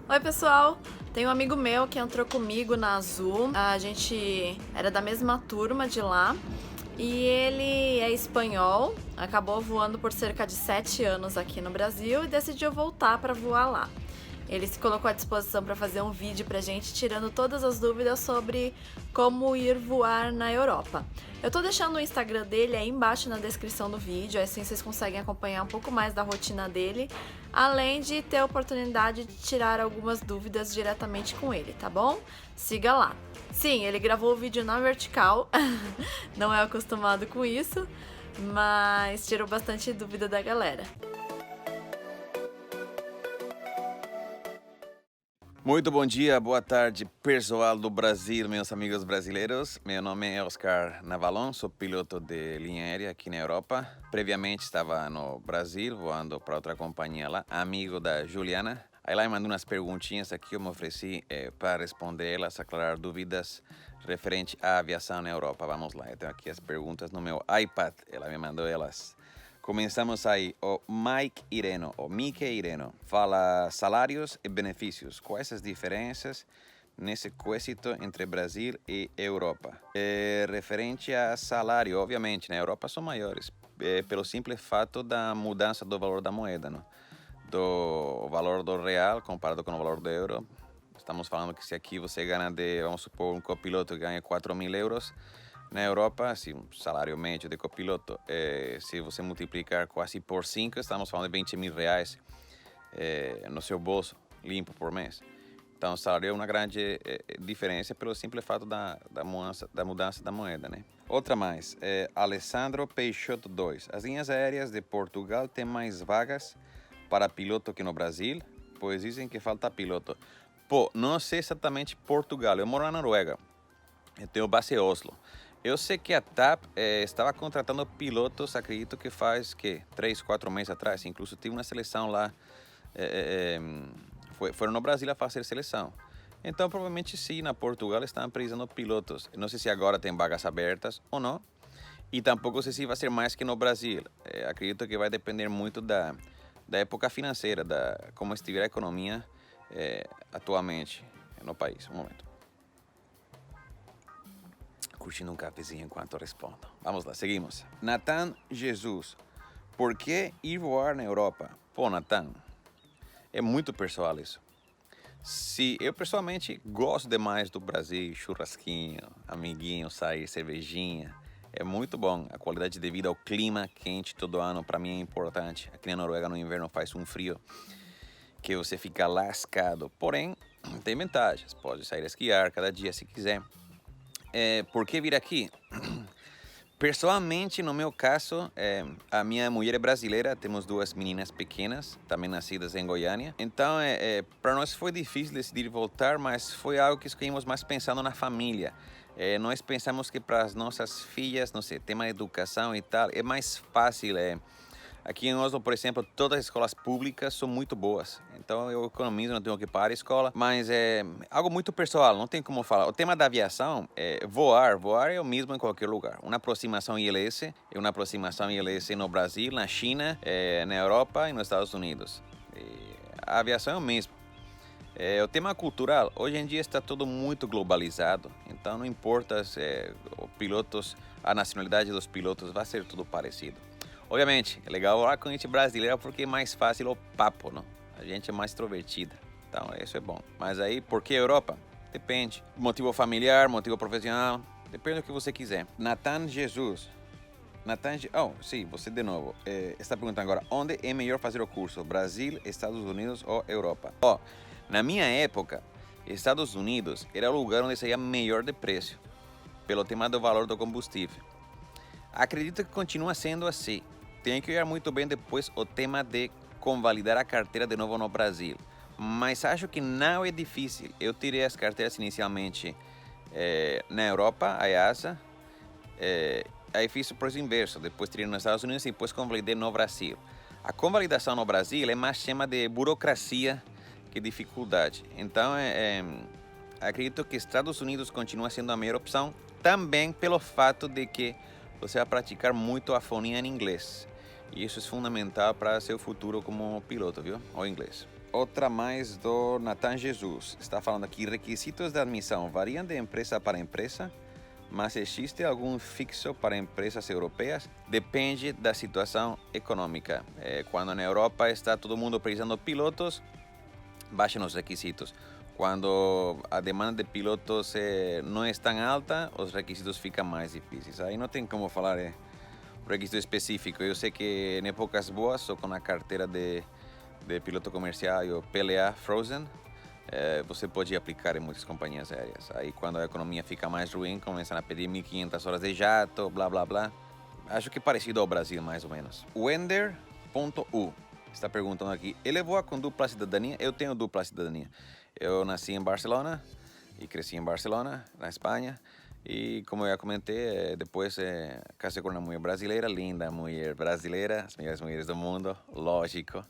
Oi, pessoal! Tem um amigo meu que entrou comigo na Azul. A gente era da mesma turma de lá. E ele é espanhol, acabou voando por cerca de 7 anos aqui no Brasil e decidiu voltar para voar lá. Ele se colocou à disposição para fazer um vídeo pra gente, tirando todas as dúvidas sobre como ir voar na Europa. Eu tô deixando o Instagram dele aí embaixo na descrição do vídeo, assim vocês conseguem acompanhar um pouco mais da rotina dele, além de ter a oportunidade de tirar algumas dúvidas diretamente com ele, tá bom? Siga lá. Sim, ele gravou o vídeo na vertical, não é acostumado com isso, mas tirou bastante dúvida da galera. Muito bom dia, boa tarde, pessoal do Brasil, meus amigos brasileiros. Meu nome é Oscar Navalon, sou piloto de linha aérea aqui na Europa. Previamente estava no Brasil, voando para outra companhia lá, amigo da Juliana. Aí lá me mandou umas perguntinhas aqui, eu me ofereci para responder elas, aclarar dúvidas referente à aviação na Europa. Vamos lá, eu tenho aqui as perguntas no meu iPad, ela me mandou elas. Começamos aí. O Mike Ireno fala salários e benefícios. Quais as diferenças nesse quesito entre Brasil e Europa? Referente a salário, obviamente, na Europa são maiores, pelo simples fato da mudança do valor da moeda, não? Do valor do real comparado com o valor do euro. Estamos falando que se aqui você ganha vamos supor, um copiloto ganha 4.000 euros, na Europa, assim, um salário médio de copiloto, se você multiplicar quase por 5, estamos falando de 20 mil reais no seu bolso, limpo por mês. Então, o salário é uma grande diferença pelo simples fato da mudança da moeda, né? Outra mais, Alessandro Peixoto 2. As linhas aéreas de Portugal têm mais vagas para piloto que no Brasil, pois dizem que falta piloto. Pô, não sei exatamente Portugal, eu moro na Noruega, eu tenho base em Oslo. Eu sei que a TAP estava contratando pilotos, acredito que faz 3, 4 meses atrás. Incluso tive uma seleção lá, foram no Brasil a fazer seleção. Então, provavelmente sim, na Portugal estão precisando pilotos. Não sei se agora tem vagas abertas ou não. E tampouco sei se vai ser mais que no Brasil. Acredito que vai depender muito da época financeira, como estiver a economia atualmente no país. Um momento. Curtindo um cafezinho enquanto respondo. Vamos lá, seguimos. Nathan Jesus. Por que ir voar na Europa? Pô, Nathan, é muito pessoal isso. Se eu pessoalmente gosto demais do Brasil, churrasquinho, amiguinho, sair, cervejinha, é muito bom. A qualidade de vida, o clima quente todo ano, para mim é importante. Aqui na Noruega no inverno faz um frio que você fica lascado. Porém, tem vantagens. Pode sair a esquiar cada dia se quiser. Por que vir aqui? Pessoalmente, no meu caso, a minha mulher é brasileira, temos 2 meninas pequenas, também nascidas em Goiânia. Então, para nós foi difícil decidir voltar, mas foi algo que escolhemos mais pensando na família. Nós pensamos que para as nossas filhas, não sei, tema de educação e tal, é mais fácil. Aqui em Oslo, por exemplo, todas as escolas públicas são muito boas. Então eu economizo, não tenho que pagar a escola. Mas é algo muito pessoal, não tem como falar. O tema da aviação é voar. Voar é o mesmo em qualquer lugar. Uma aproximação ILS é uma aproximação ILS no Brasil, na China, na Europa e nos Estados Unidos. A aviação é o mesmo. O tema cultural, hoje em dia está tudo muito globalizado. Então não importa a nacionalidade dos pilotos, vai ser tudo parecido. Obviamente, é legal falar com a gente brasileira porque é mais fácil o papo, não? A gente é mais extrovertida, então isso é bom. Mas aí, por que Europa? Depende. Motivo familiar, motivo profissional, depende do que você quiser. Nathan Jesus. Sim, você de novo. Está perguntando agora, onde é melhor fazer o curso? Brasil, Estados Unidos ou Europa? Na minha época, Estados Unidos era o lugar onde saía melhor de preço, pelo tema do valor do combustível. Acredito que continua sendo assim. Tem que olhar muito bem depois o tema de convalidar a carteira de novo no Brasil. Mas acho que não é difícil. Eu tirei as carteiras inicialmente na Europa, a EASA. Aí fiz o processo inverso. Depois tirei nos Estados Unidos e depois convalidei no Brasil. A convalidação no Brasil é mais tema de burocracia que dificuldade. Então, acredito que Estados Unidos continua sendo a melhor opção. Também pelo fato de que você vai praticar muito a fonia em inglês. E isso é fundamental para seu futuro como piloto, viu? O inglês. Outra mais do Nathan Jesus. Está falando aqui, requisitos de admissão variam de empresa para empresa, mas existe algum fixo para empresas europeias? Depende da situação econômica. Quando na Europa está todo mundo precisando de pilotos, baixam os requisitos. Quando a demanda de pilotos não é tão alta, os requisitos ficam mais difíceis. Aí não tem como falar requisito específico. Eu sei que em épocas boas, só com a carteira de piloto comercial e o PLA Frozen, você pode aplicar em muitas companhias aéreas. Aí quando a economia fica mais ruim, começam a pedir 1.500 horas de jato, blá blá blá. Acho que parecido ao Brasil, mais ou menos. Wender.u está perguntando aqui, ele voa com dupla cidadania? Eu tenho dupla cidadania. Eu nasci em Barcelona e cresci em Barcelona, na Espanha. E como eu já comentei, depois casei com uma mulher brasileira, linda mulher brasileira, as melhores mulheres do mundo, lógico.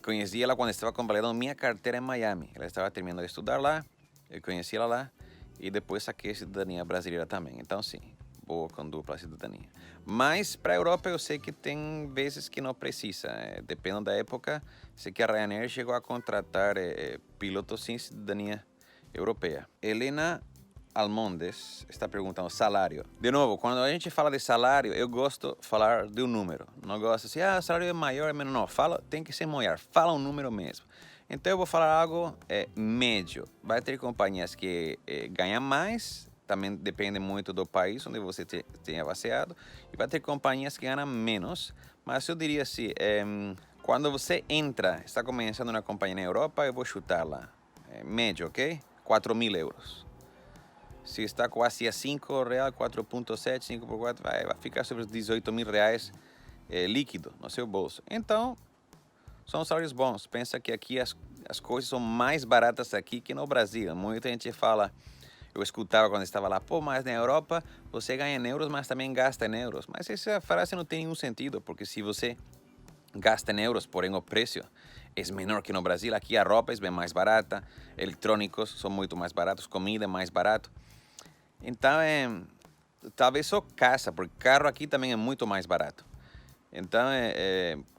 Conheci ela quando estava completando minha carteira em Miami. Ela estava terminando de estudar lá, eu conheci ela lá e depois saquei a cidadania brasileira também. Então sim, vou com dupla cidadania. Mas para a Europa eu sei que tem vezes que não precisa. Dependendo da época, sei que a Ryanair chegou a contratar pilotos sem cidadania europeia. Helena Almondes está perguntando salário. De novo, quando a gente fala de salário, eu gosto de falar de um número. Não gosto assim, o salário é maior, é menor. Não, tem que ser maior. Fala um número mesmo. Então eu vou falar algo médio. Vai ter companhias que ganham mais, também depende muito do país onde você tenha baseado. E vai ter companhias que ganham menos. Mas eu diria assim, quando você está começando uma companhia na Europa, eu vou chutar lá. Médio, ok? 4.000 euros. Se está quase a 5 reais, 4.7, 5 por 4, vai ficar sobre os 18 mil reais líquido no seu bolso. Então, são salários bons. Pensa que aqui as coisas são mais baratas aqui que no Brasil. Muita gente fala, eu escutava quando estava lá, mas na Europa você ganha em euros, mas também gasta em euros. Mas essa frase não tem nenhum sentido, porque se você gasta em euros, porém o preço é menor que no Brasil, aqui a roupa é bem mais barata, eletrônicos são muito mais baratos, comida é mais barato. Então, talvez só casa, porque carro aqui também é muito mais barato. Então,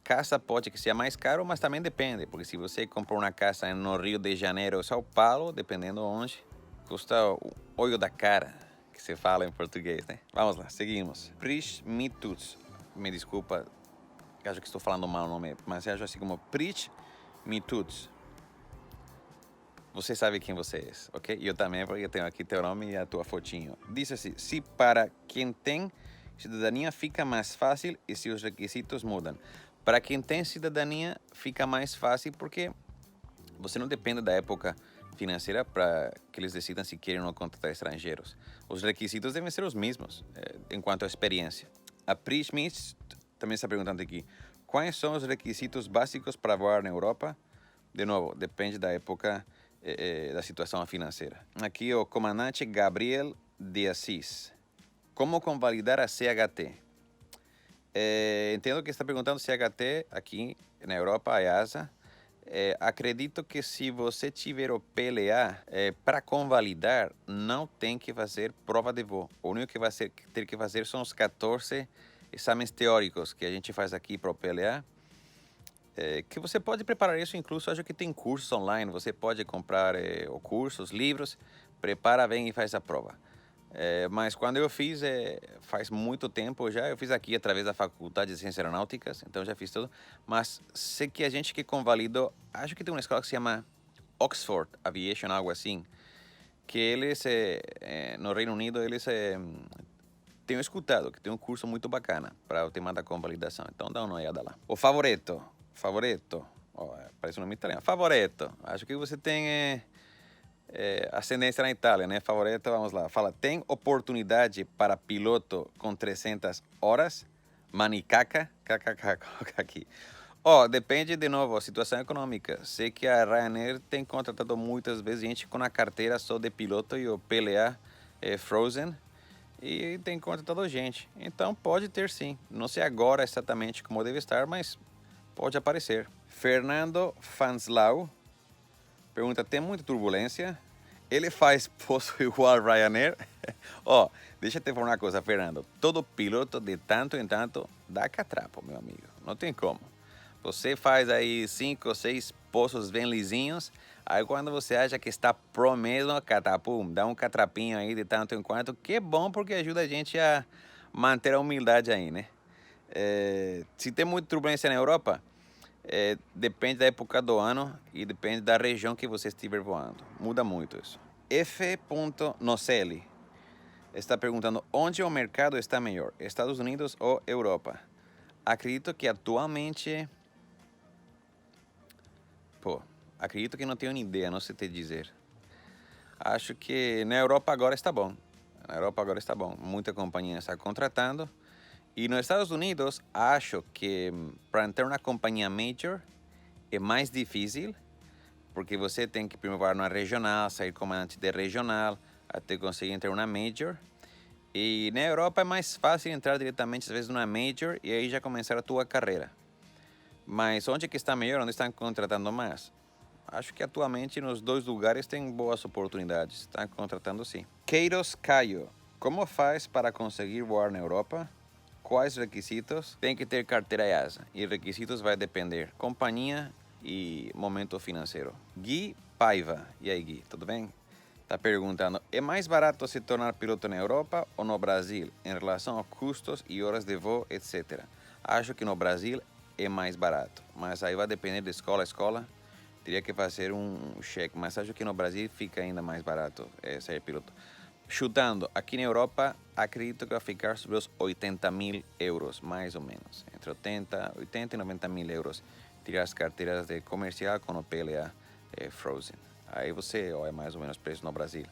casa pode que seja mais caro, mas também depende, porque se você comprou uma casa no Rio de Janeiro ou São Paulo, dependendo onde, custa o olho da cara, que se fala em português, né? Vamos lá, seguimos. Prish Mituts, me desculpa, acho que estou falando mal o nome, mas acho assim como Prish Mituts. Você sabe quem você é, ok? Eu também, porque eu tenho aqui teu nome e a tua fotinho. Diz assim, se para quem tem cidadania fica mais fácil e se os requisitos mudam. Para quem tem cidadania fica mais fácil porque você não depende da época financeira para que eles decidam se querem ou não contratar estrangeiros. Os requisitos devem ser os mesmos, enquanto à experiência. A Prismith também está perguntando aqui, quais são os requisitos básicos para voar na Europa? De novo, depende da época da situação financeira. Aqui o comandante Gabriel de Assis. Como convalidar a CHT? Entendo que está perguntando CHT aqui na Europa, a EASA. Acredito que se você tiver o PLA, para convalidar, não tem que fazer prova de voo. O único que vai ter que fazer são os 14 exames teóricos que a gente faz aqui para o PLA. Que você pode preparar isso, incluso acho que tem cursos online, você pode comprar o curso, os livros, prepara, vem e faz a prova. Mas quando eu fiz, faz muito tempo já, eu fiz aqui através da Faculdade de Ciências Aeronáuticas, então já fiz tudo, mas sei que a gente que convalidou, acho que tem uma escola que se chama Oxford Aviation, algo assim, que eles, no Reino Unido, eles tenho escutado que tem um curso muito bacana para o tema da convalidação, então dá uma olhada lá. O Favoreto, parece um nome italiano. Favoreto, acho que você tem ascendência na Itália, né? Favoreto, vamos lá. Fala, tem oportunidade para piloto com 300 horas? Manicaca? Aqui. Depende de novo, a situação econômica. Sei que a Ryanair tem contratado muitas vezes gente com a carteira só de piloto e o PLA Frozen. E tem contratado gente. Então pode ter sim. Não sei agora exatamente como deve estar, mas pode aparecer. Fernando Fanslau pergunta, tem muita turbulência? Ele faz pouso igual a Ryanair? Deixa eu te falar uma coisa, Fernando. Todo piloto de tanto em tanto dá catrapo, meu amigo. Não tem como. Você faz aí 5 ou 6 poços bem lisinhos. Aí quando você acha que está pro mesmo, catapum, dá um catrapinho aí de tanto em quanto, que é bom porque ajuda a gente a manter a humildade aí, né? Se tem muita turbulência na Europa, depende da época do ano e depende da região que você estiver voando. Muda muito isso. F. Nocelli está perguntando onde o mercado está melhor, Estados Unidos ou Europa? Acredito que atualmente... acredito que não tenho nem ideia, não sei te dizer. Acho que na Europa agora está bom. Na Europa agora está bom. Muita companhia está contratando. E nos Estados Unidos, acho que para entrar na companhia major é mais difícil, porque você tem que primeiro voar na regional, sair comandante de regional, até conseguir entrar na major. E na Europa é mais fácil entrar diretamente, às vezes, numa major e aí já começar a tua carreira. Mas onde que está melhor? Onde estão contratando mais? Acho que atualmente nos dois lugares tem boas oportunidades. Estão contratando sim. Queiroz Caio. Como faz para conseguir voar na Europa? Quais requisitos? Tem que ter carteira EASA. E requisitos vai depender companhia e momento financeiro. Gui Paiva. E aí, Gui, tudo bem? Está perguntando, é mais barato se tornar piloto na Europa ou no Brasil, em relação a custos e horas de voo, etc. Acho que no Brasil é mais barato, mas aí vai depender de escola a escola. Teria que fazer um cheque, mas acho que no Brasil fica ainda mais barato ser piloto. Chutando, aqui na Europa, acredito que vai ficar sobre os 80 mil euros, mais ou menos. Entre 80 e 90 mil euros. Tirar as carteiras de comercial com o PLA Frozen. Aí você olha mais ou menos o preço no Brasil,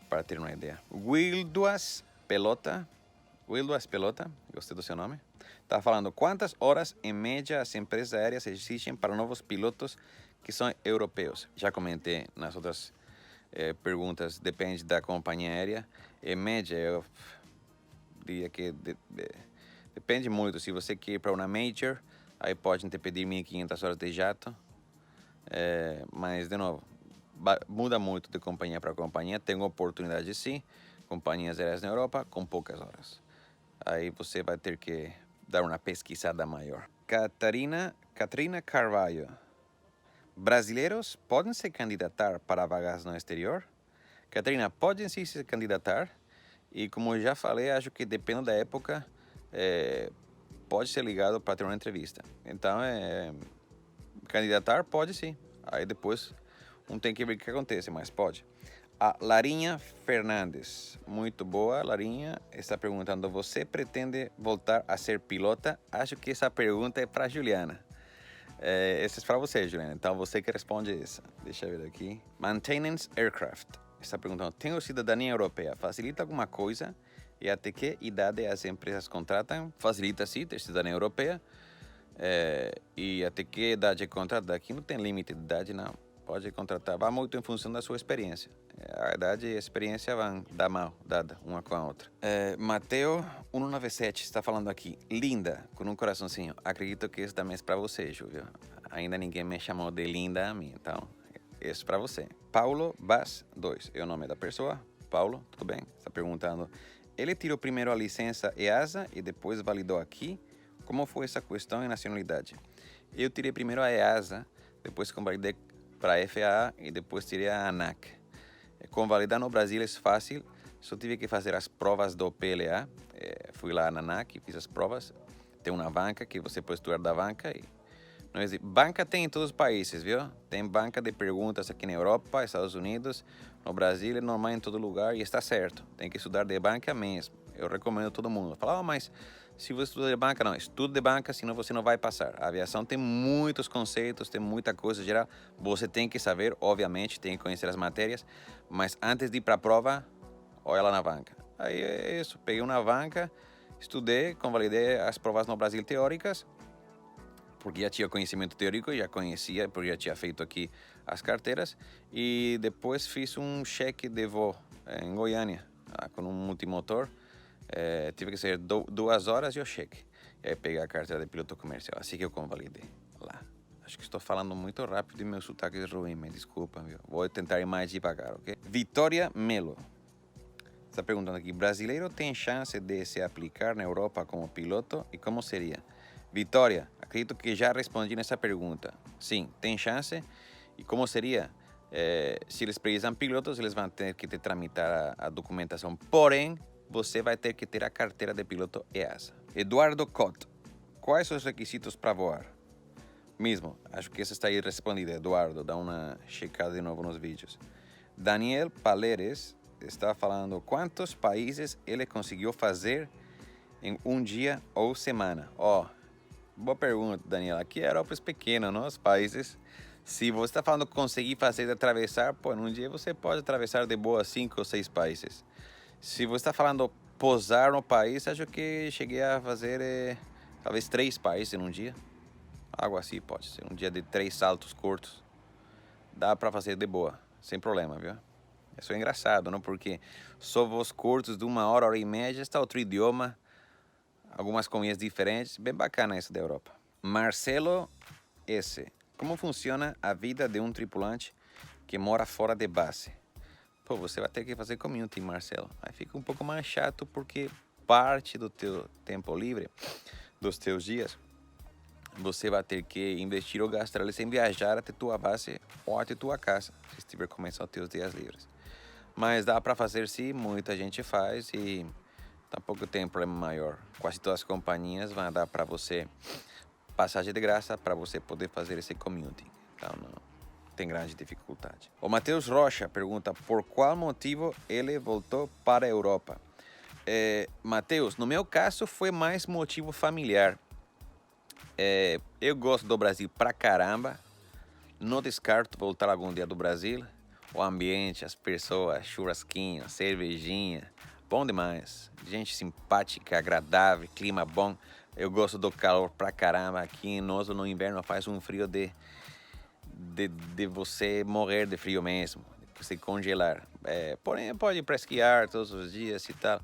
para ter uma ideia. Wilduas Pelota, gostei do seu nome. Está falando quantas horas em média as empresas aéreas exigem para novos pilotos que são europeus. Já comentei nas outras perguntas, depende da companhia aérea. Em média, eu diria que depende muito. Se você quer ir para uma major, aí pode te pedir 1.500 horas de jato. Mas, de novo, muda muito de companhia para companhia. Tem oportunidade sim, companhias aéreas na Europa com poucas horas. Aí você vai ter que dar uma pesquisada maior. Catarina Carvalho. Brasileiros podem se candidatar para vagas no exterior? Catarina, podem sim se candidatar. E como eu já falei, acho que depende da época, pode ser ligado para ter uma entrevista. Então, candidatar pode sim. Aí depois tem que ver o que acontece, mas pode. A Larinha Fernandes, muito boa, Larinha, está perguntando, você pretende voltar a ser pilota? Acho que essa pergunta é para Juliana. Essa é para você, Juliana, então você que responde essa. Deixa eu ver aqui. Maintenance Aircraft, está perguntando, tenho cidadania europeia, facilita alguma coisa? E até que idade as empresas contratam? Facilita sim, ter cidadania europeia. E até que idade é contratada? Aqui não tem limite de idade, não. Pode contratar, vai muito em função da sua experiência. A idade e a experiência vão dar mal, dada uma com a outra. Mateo 197 está falando aqui, linda, com um coraçãozinho. Acredito que esse também é para você, Júlio. Ainda ninguém me chamou de linda a mim, então esse é para você. Paulo Bas 2 é o nome da pessoa. Paulo, tudo bem? Está perguntando, ele tirou primeiro a licença EASA e depois validou aqui? Como foi essa questão e nacionalidade? Eu tirei primeiro a EASA, depois convalidei para a FAA e depois tirei a ANAC. Convalidar no Brasil é fácil, só tive que fazer as provas do PLA. Fui lá na ANAC, fiz as provas. Tem uma banca que você pode estudar da banca. Banca tem em todos os países, viu? Tem banca de perguntas aqui na Europa, Estados Unidos. No Brasil é normal em todo lugar e está certo. Tem que estudar de banca mesmo. Eu recomendo a todo mundo. Fala, mas se você estuda de banca, não. Estude de banca, senão você não vai passar. A aviação tem muitos conceitos, tem muita coisa geral. Você tem que saber, obviamente, tem que conhecer as matérias. Mas antes de ir para a prova, olha lá na banca. Aí é isso. Peguei uma banca, estudei, convalidei as provas no Brasil teóricas. Porque já tinha conhecimento teórico, já conhecia, porque já tinha feito aqui as carteiras. E depois fiz um cheque de voo em Goiânia, com um multimotor. Tive que ser 2 horas e o cheque. E aí peguei a carteira de piloto comercial. Assim que eu convalidei lá. Acho que estou falando muito rápido e meu sotaque é ruim, me desculpa, viu? Vou tentar ir mais devagar, ok? Vitória Melo está perguntando aqui, brasileiro tem chance de se aplicar na Europa como piloto e como seria? Vitória, acredito que já respondi nessa pergunta. Sim, tem chance. E como seria? Se eles precisam pilotos, eles vão ter que tramitar a documentação. Porém, você vai ter que ter a carteira de piloto EASA. Eduardo Cotto, quais são os requisitos para voar? Mesmo, acho que essa está aí respondida. Eduardo, dá uma checada de novo nos vídeos. Daniel Paleres está falando quantos países ele conseguiu fazer em um dia ou semana. Boa pergunta, Daniel. Aqui a Europa é pequena, não? Os países. Se você está falando conseguir fazer atravessar, num dia você pode atravessar de boa 5 ou 6 países. Se você está falando pousar no país, acho que cheguei a fazer talvez 3 países num dia. Algo assim pode ser. Um dia de 3 saltos curtos. Dá para fazer de boa, sem problema, viu? Isso é engraçado, não? Porque só voos curtos de 1 hora, 1 hora e meia, está outro idioma, algumas comidas diferentes. Bem bacana isso da Europa. Marcelo S. Como funciona a vida de um tripulante que mora fora de base? Você vai ter que fazer community, Marcelo. Aí fica um pouco mais chato porque parte do teu tempo livre, dos teus dias, você vai ter que investir ou gastar eles em viajar até tua base ou até tua casa, se estiver começando os teus dias livres. Mas dá para fazer sim, muita gente faz e tampouco tem problema maior. Quase todas as companhias vão dar para você passagem de graça para você poder fazer esse commuting. Então não tem grande dificuldade. O Matheus Rocha pergunta por qual motivo ele voltou para a Europa. Matheus, no meu caso foi mais motivo familiar. Eu gosto do Brasil pra caramba. Não descarto voltar algum dia do Brasil. O ambiente, as pessoas, churrasquinho, cervejinha, bom demais. Gente simpática, agradável, clima bom. Eu gosto do calor pra caramba. Aqui no inverno faz um frio de você morrer de frio mesmo, de você congelar. Porém, pode ir para esquiar todos os dias e tal.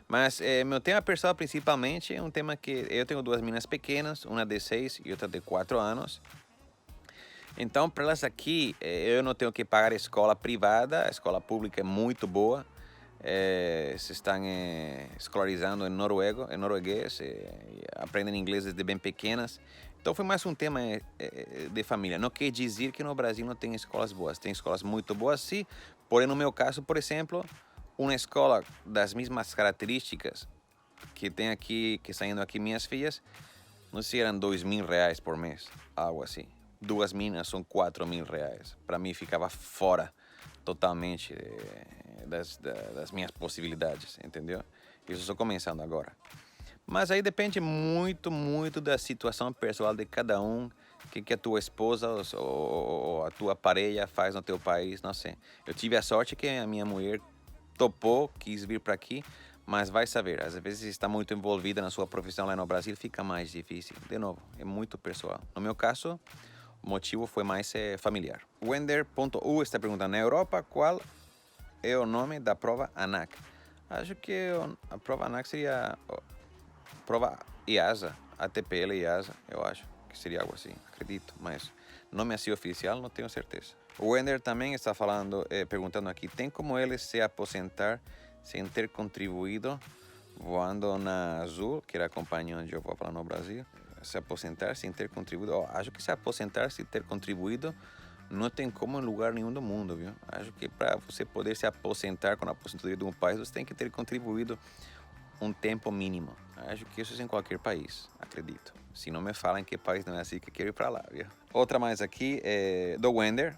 Mas meu tema pessoal principalmente é um tema que eu tenho 2 meninas pequenas, uma de 6 e outra de 4 anos. Então, para elas aqui, eu não tenho que pagar escola privada, a escola pública é muito boa. Se estão escolarizando em norueguês, aprendem inglês desde bem pequenas. Então foi mais um tema de família. Não quer dizer que no Brasil não tem escolas boas. Tem escolas muito boas, sim. Porém, no meu caso, por exemplo, uma escola das mesmas características que tem aqui, que saindo aqui minhas filhas, não sei se eram R$2.000 por mês, algo assim. 2 meninas são R$4.000. Para mim ficava fora totalmente das minhas possibilidades, entendeu? Isso estou começando agora. Mas aí depende muito, muito da situação pessoal de cada um, o que a tua esposa ou a tua parelha faz no teu país, não sei. Eu tive a sorte que a minha mulher topou, quis vir para aqui, mas vai saber, às vezes está muito envolvida na sua profissão lá no Brasil, fica mais difícil. De novo, é muito pessoal. No meu caso, o motivo foi mais familiar. Wender.u está perguntando, na Europa, qual é o nome da prova ANAC? Acho que a prova ANAC seria prova EASA, ATPL EASA, eu acho que seria algo assim, acredito, mas nome assim oficial não tenho certeza. O Wender também está falando, perguntando aqui, tem como ele se aposentar sem ter contribuído voando na Azul, que era a companhia onde eu vou falar no Brasil, se aposentar sem ter contribuído? Acho que se aposentar sem ter contribuído não tem como em lugar nenhum do mundo, viu? Acho que para você poder se aposentar com a aposentadoria de um país, você tem que ter contribuído um tempo mínimo. Acho que isso é em qualquer país, acredito. Se não me falam em que país não é assim que eu quero ir para lá, viu? Outra mais aqui é do Wender.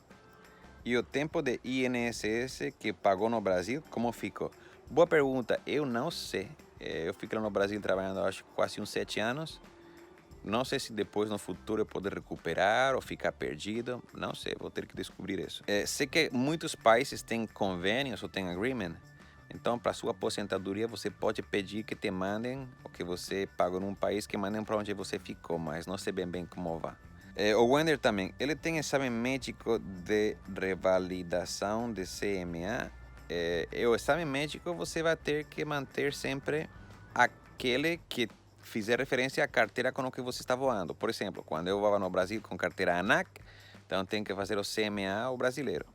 E o tempo de INSS que pagou no Brasil, como ficou? Boa pergunta, eu não sei. Eu fiquei lá no Brasil trabalhando, acho que quase uns 7 anos. Não sei se depois no futuro eu poder recuperar ou ficar perdido. Não sei, vou ter que descobrir isso. Sei que muitos países têm convênios ou têm agreement. Então, para sua aposentadoria, você pode pedir que te mandem o que você pagou num país, que mandem para onde você ficou, mas não sei bem como vai. O Wender também, ele tem exame médico de revalidação de CMA. O exame médico você vai ter que manter sempre aquele que fizer referência à carteira com o que você está voando. Por exemplo, quando eu voava no Brasil com carteira ANAC, então tem que fazer o CMA, o brasileiro.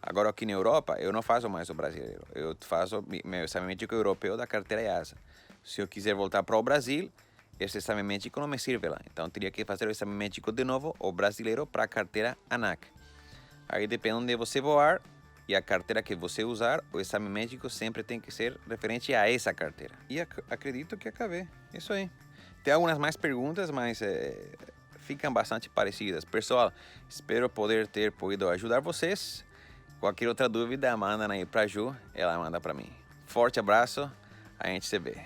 Agora aqui na Europa, eu não faço mais o brasileiro. Eu faço meu exame médico europeu da carteira EASA. Se eu quiser voltar para o Brasil, esse exame médico não me serve lá. Então, teria que fazer o exame médico de novo, o brasileiro, para a carteira ANAC. Aí depende de você voar e a carteira que você usar, o exame médico sempre tem que ser referente a essa carteira. E acredito que acabei. Isso aí. Tem algumas mais perguntas, mas ficam bastante parecidas. Pessoal, espero poder ter podido ajudar vocês. Qualquer outra dúvida, manda aí pra Ju, ela manda pra mim. Forte abraço, a gente se vê.